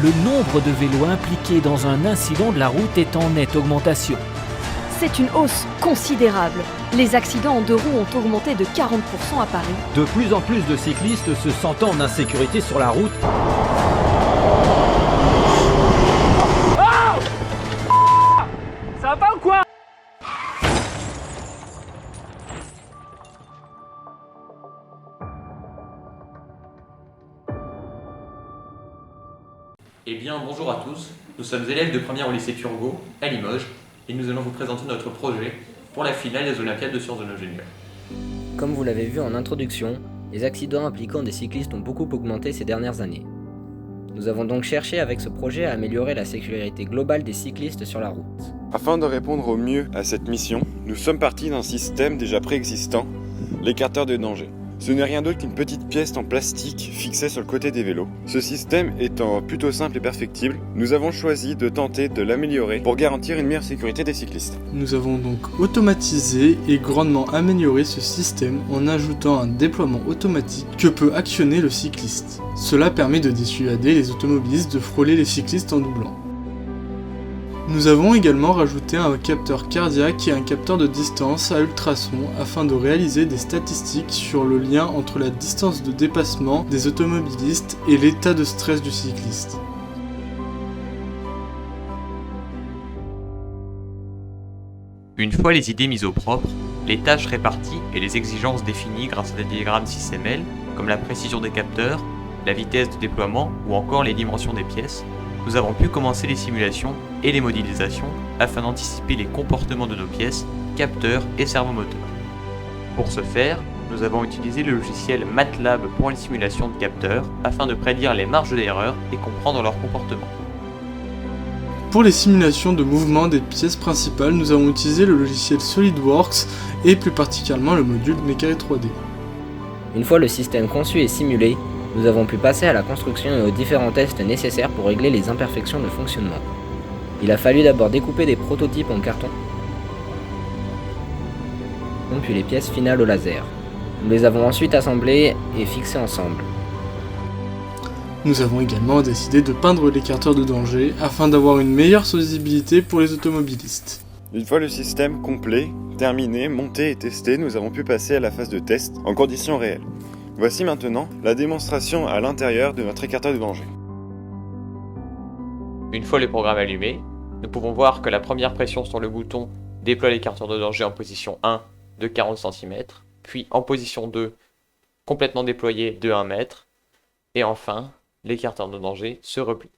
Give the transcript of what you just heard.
Le nombre de vélos impliqués dans un incident de la route est en nette augmentation. C'est une hausse considérable. Les accidents en deux roues ont augmenté de 40% à Paris. De plus en plus de cyclistes se sentant en insécurité sur la route. Ça va pas ou quoi? Eh bien, bonjour à tous. Nous sommes élèves de première au lycée Turgot, à Limoges, et nous allons vous présenter notre projet pour la finale des Olympiades de sciences de l'ingénieur. Comme vous l'avez vu en introduction, les accidents impliquant des cyclistes ont beaucoup augmenté ces dernières années. Nous avons donc cherché avec ce projet à améliorer la sécurité globale des cyclistes sur la route. Afin de répondre au mieux à cette mission, nous sommes partis d'un système déjà préexistant, l'écarteur de danger. Ce n'est rien d'autre qu'une petite pièce en plastique fixée sur le côté des vélos. Ce système étant plutôt simple et perfectible, nous avons choisi de tenter de l'améliorer pour garantir une meilleure sécurité des cyclistes. Nous avons donc automatisé et grandement amélioré ce système en ajoutant un déploiement automatique que peut actionner le cycliste. Cela permet de dissuader les automobilistes de frôler les cyclistes en doublant. Nous avons également rajouté un capteur cardiaque et un capteur de distance à ultrasons afin de réaliser des statistiques sur le lien entre la distance de dépassement des automobilistes et l'état de stress du cycliste. Une fois les idées mises au propre, les tâches réparties et les exigences définies grâce à des diagrammes 6ML, comme la précision des capteurs, la vitesse de déploiement ou encore les dimensions des pièces, nous avons pu commencer les simulations et les modélisations afin d'anticiper les comportements de nos pièces, capteurs et servomoteurs. Pour ce faire, nous avons utilisé le logiciel MATLAB pour les simulations de capteurs afin de prédire les marges d'erreur et comprendre leur comportement. Pour les simulations de mouvement des pièces principales, nous avons utilisé le logiciel SolidWorks et plus particulièrement le module Mécaré 3D. Une fois le système conçu et simulé, nous avons pu passer à la construction et aux différents tests nécessaires pour régler les imperfections de fonctionnement. Il a fallu d'abord découper des prototypes en carton, puis les pièces finales au laser. Nous les avons ensuite assemblées et fixées ensemble. Nous avons également décidé de peindre l'écarteur de danger afin d'avoir une meilleure visibilité pour les automobilistes. Une fois le système complet, terminé, monté et testé, nous avons pu passer à la phase de test en conditions réelles. Voici maintenant la démonstration à l'intérieur de notre écarteur de danger. Une fois le programme allumé, nous pouvons voir que la première pression sur le bouton déploie l'écarteur de danger en position 1 de 40 cm, puis en position 2 complètement déployé de 1 m, et enfin l'écarteur de danger se replie.